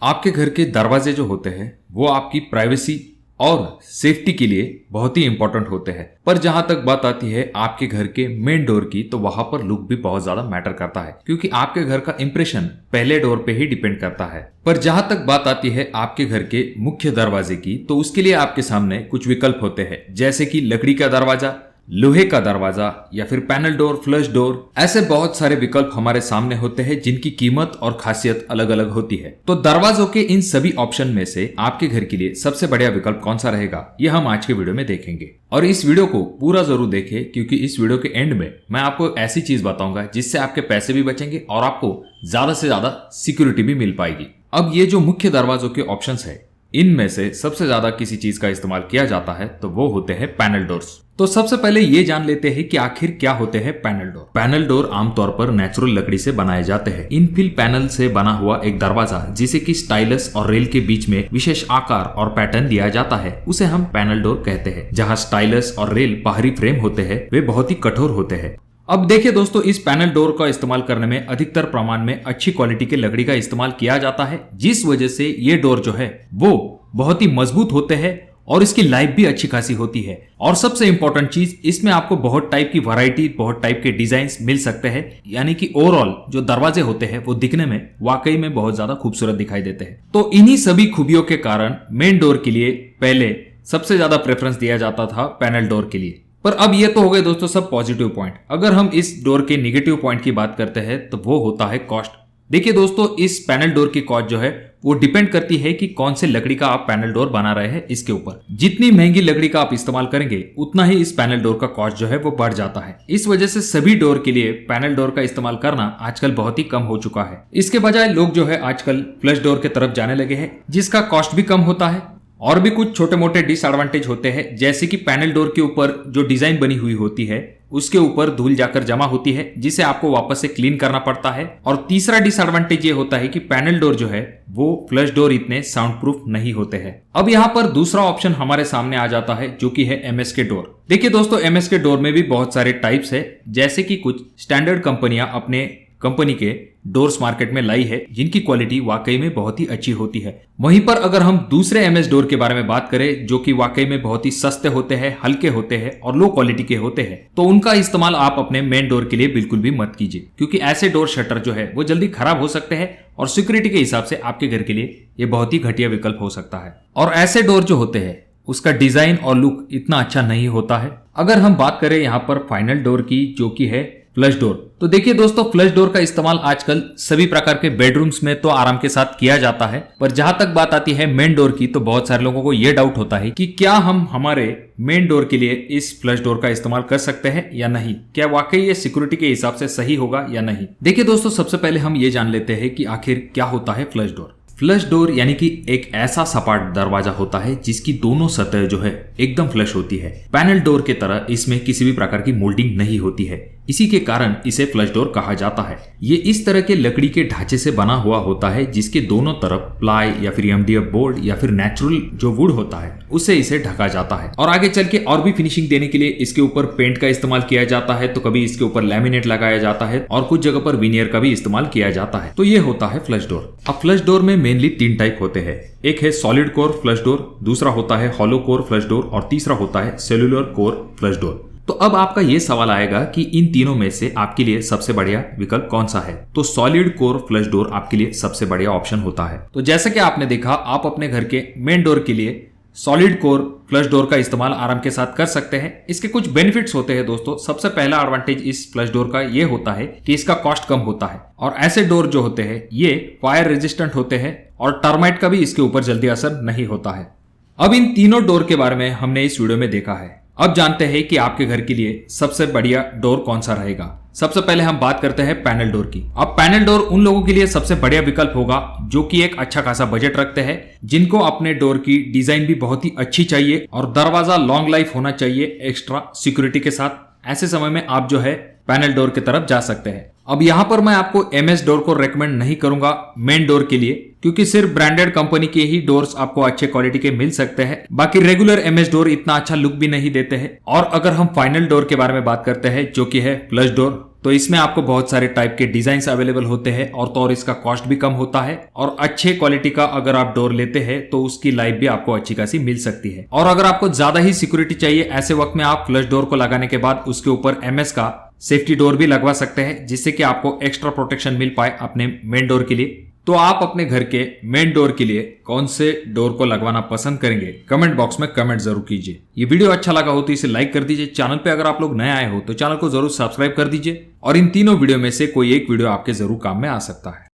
आपके घर के दरवाजे जो होते हैं वो आपकी प्राइवेसी और सेफ्टी के लिए बहुत ही इंपॉर्टेंट होते हैं। पर जहां तक बात आती है आपके घर के मेन डोर की, तो वहां पर लुक भी बहुत ज्यादा मैटर करता है, क्योंकि आपके घर का इंप्रेशन पहले डोर पे ही डिपेंड करता है। पर जहां तक बात आती है आपके घर के मुख्य दरवाजे की, तो उसके लिए आपके सामने कुछ विकल्प होते हैं, जैसे कि लकड़ी का दरवाजा, लोहे का दरवाजा या फिर पैनल डोर, फ्लश डोर। ऐसे बहुत सारे विकल्प हमारे सामने होते हैं जिनकी कीमत और खासियत अलग अलग होती है। तो दरवाजों के इन सभी ऑप्शन में से आपके घर के लिए सबसे बढ़िया विकल्प कौन सा रहेगा, ये हम आज के वीडियो में देखेंगे। और इस वीडियो को पूरा जरूर देखें, क्योंकि इस वीडियो के एंड में मैं आपको ऐसी चीज बताऊंगा जिससे आपके पैसे भी बचेंगे और आपको ज्यादा से ज्यादा सिक्योरिटी भी मिल पाएगी। अब ये जो मुख्य दरवाजों के ऑप्शंस है, इनमें से सबसे ज्यादा किसी चीज का इस्तेमाल किया जाता है तो वो होते हैं पैनल डोर्स। तो सबसे पहले ये जान लेते हैं कि आखिर क्या होते हैं पैनल डोर। पैनल डोर आमतौर पर नेचुरल लकड़ी से बनाए जाते हैं। इनफिल पैनल से बना हुआ एक दरवाजा जिसे कि स्टाइलस और रेल के बीच में विशेष आकार और पैटर्न दिया जाता है, उसे हम पैनल डोर कहते हैं। जहाँ स्टाइलस और रेल बाहरी फ्रेम होते हैं वे बहुत ही कठोर होते हैं। अब देखिए दोस्तों, इस पैनल डोर का इस्तेमाल करने में अधिकतर प्रमाण में अच्छी क्वालिटी के लकड़ी का इस्तेमाल किया जाता है, जिस वजह से ये डोर जो है वो बहुत ही मजबूत होते हैं और इसकी लाइफ भी अच्छी खासी होती है। और सबसे इंपॉर्टेंट चीज, इसमें आपको बहुत टाइप की वैरायटी, बहुत टाइप के डिजाइन मिल सकते हैं, यानी कि ओवरऑल जो दरवाजे होते हैं वो दिखने में वाकई में बहुत ज्यादा खूबसूरत दिखाई देते हैं। तो इन्हीं सभी खूबियों के कारण मेन डोर के लिए पहले सबसे ज्यादा प्रेफरेंस दिया जाता था पैनल डोर के लिए। पर अब ये तो हो गए दोस्तों सब पॉजिटिव पॉइंट। अगर हम इस डोर के नेगेटिव पॉइंट की बात करते हैं तो वो होता है कॉस्ट। देखिए दोस्तों, इस पैनल डोर की कॉस्ट जो है वो डिपेंड करती है कि कौन से लकड़ी का आप पैनल डोर बना रहे हैं इसके ऊपर। जितनी महंगी लकड़ी का आप इस्तेमाल करेंगे उतना ही इस पैनल डोर का कॉस्ट जो है वो बढ़ जाता है। इस वजह से सभी डोर के लिए पैनल डोर का इस्तेमाल करना आजकल बहुत ही कम हो चुका है। इसके बजाय लोग जो है आजकल फ्लश डोर की तरफ जाने लगे हैं, जिसका कॉस्ट भी कम होता है। और भी कुछ छोटे मोटे डिसएडवांटेज होते हैं, जैसे कि पैनल डोर के ऊपर जो डिजाइन बनी हुई होती है उसके ऊपर धूल जाकर जमा होती है, जिसे आपको वापस से क्लीन करना पड़ता है। और तीसरा डिसएडवांटेज ये होता है कि पैनल डोर जो है वो फ्लश डोर इतने साउंड प्रूफ नहीं होते हैं। अब यहाँ पर दूसरा ऑप्शन हमारे सामने आ जाता है, जो कि है एमएसके डोर। देखिए दोस्तों, एमएसके डोर में भी बहुत सारे टाइप्स है, जैसे कि कुछ स्टैंडर्ड कंपनियां अपने कंपनी के डोर्स मार्केट में लाई है, जिनकी क्वालिटी वाकई में बहुत ही अच्छी होती है। वहीं पर अगर हम दूसरे एमएस डोर के बारे में बात करें, जो कि वाकई में बहुत ही सस्ते होते हैं, हल्के होते हैं और लो क्वालिटी के होते हैं, तो उनका इस्तेमाल आप अपने मेन डोर के लिए बिल्कुल भी मत कीजिए, क्योंकि ऐसे डोर शटर जो है वो जल्दी खराब हो सकते हैं और सिक्योरिटी के हिसाब से आपके घर के लिए ये बहुत ही घटिया विकल्प हो सकता है। और ऐसे डोर जो होते हैं उसका डिजाइन और लुक इतना अच्छा नहीं होता है। अगर हम बात करें यहाँ पर फाइनल डोर की, जो कि है फ्लश डोर, तो देखिए दोस्तों, फ्लश डोर का इस्तेमाल आजकल सभी प्रकार के बेडरूम्स में तो आराम के साथ किया जाता है। पर जहां तक बात आती है मेन डोर की, तो बहुत सारे लोगों को यह डाउट होता है कि क्या हम हमारे मेन डोर के लिए इस फ्लश डोर का इस्तेमाल कर सकते हैं या नहीं, क्या वाकई ये सिक्योरिटी के हिसाब से सही होगा या नहीं। देखिए दोस्तों, सबसे पहले हम ये जान लेते हैं कि आखिर क्या होता है फ्लश डोर। फ्लश डोर यानी कि एक ऐसा सपाट दरवाजा होता है जिसकी दोनों सतह जो है एकदम फ्लश होती है। पैनल डोर के तरह इसमें किसी भी प्रकार की मोल्डिंग नहीं होती है, इसी के कारण इसे फ्लश डोर कहा जाता है। ये इस तरह के लकड़ी के ढांचे से बना हुआ होता है, जिसके दोनों तरफ प्लाई या फिर एमडीएफ बोर्ड या फिर नेचुरल जो वुड होता है उससे इसे ढका जाता है। और आगे चल के और भी फिनिशिंग देने के लिए इसके ऊपर पेंट का इस्तेमाल किया जाता है, तो कभी इसके ऊपर लैमिनेट लगाया जाता है और कुछ जगह पर विनियर का भी इस्तेमाल किया जाता है। तो ये होता है फ्लश डोर। अब फ्लश डोर में मेनली 3 टाइप होते हैं। एक है सॉलिड कोर फ्लश डोर, दूसरा होता है हॉलो कोर फ्लश डोर और तीसरा होता है सेलुलर कोर फ्लश डोर। तो अब आपका ये सवाल आएगा कि इन तीनों में से आपके लिए सबसे बढ़िया विकल्प कौन सा है। तो सॉलिड कोर फ्लश डोर आपके लिए सबसे बढ़िया ऑप्शन होता है। तो जैसा कि आपने देखा, आप अपने घर के मेन डोर के लिए सॉलिड कोर फ्लश डोर का इस्तेमाल आराम के साथ कर सकते हैं। इसके कुछ बेनिफिट्स होते हैं दोस्तों। सबसे पहला एडवांटेज इस फ्लश डोर का ये होता है कि इसका कॉस्ट कम होता है, और ऐसे डोर जो होते हैं ये फायर रेजिस्टेंट होते हैं और टर्माइट का भी इसके ऊपर जल्दी असर नहीं होता है। अब इन तीनों डोर के बारे में हमने इस वीडियो में देखा है। अब जानते हैं कि आपके घर के लिए सबसे बढ़िया डोर कौन सा रहेगा। सबसे पहले हम बात करते हैं पैनल डोर की। अब पैनल डोर उन लोगों के लिए सबसे बढ़िया विकल्प होगा जो कि एक अच्छा खासा बजट रखते हैं, जिनको अपने डोर की डिजाइन भी बहुत ही अच्छी चाहिए और दरवाजा लॉन्ग लाइफ होना चाहिए एक्स्ट्रा सिक्योरिटी के साथ। ऐसे समय में आप जो है पैनल डोर की तरफ जा सकते हैं। अब यहाँ पर मैं आपको एमएस डोर को रेकमेंड नहीं करूंगा मेन डोर के लिए, क्योंकि सिर्फ ब्रांडेड कंपनी के ही डोर्स आपको अच्छे क्वालिटी के मिल सकते हैं। बाकी रेगुलर एमएस डोर इतना अच्छा लुक भी नहीं देते हैं। और अगर हम फाइनल डोर के बारे में बात करते हैं, जो कि है फ्लश डोर, तो इसमें आपको बहुत सारे टाइप के डिजाइन अवेलेबल होते हैं और तो और इसका कॉस्ट भी कम होता है और अच्छे क्वालिटी का अगर आप डोर लेते हैं तो उसकी लाइफ भी आपको अच्छी खासी मिल सकती है। और अगर आपको ज्यादा ही सिक्योरिटी चाहिए ऐसे वक्त में आप फ्लश डोर को लगाने के बाद उसके ऊपर MS का सेफ्टी डोर भी लगवा सकते हैं, जिससे कि आपको एक्स्ट्रा प्रोटेक्शन मिल पाए अपने मेन डोर के लिए। तो आप अपने घर के मेन डोर के लिए कौन से डोर को लगवाना पसंद करेंगे, कमेंट बॉक्स में कमेंट जरूर कीजिए। ये वीडियो अच्छा लगा हो तो इसे लाइक कर दीजिए। चैनल पे अगर आप लोग नए आए हो तो चैनल को जरूर सब्सक्राइब कर दीजिए और इन तीनों वीडियो में से कोई एक वीडियो आपके जरूर काम में आ सकता है।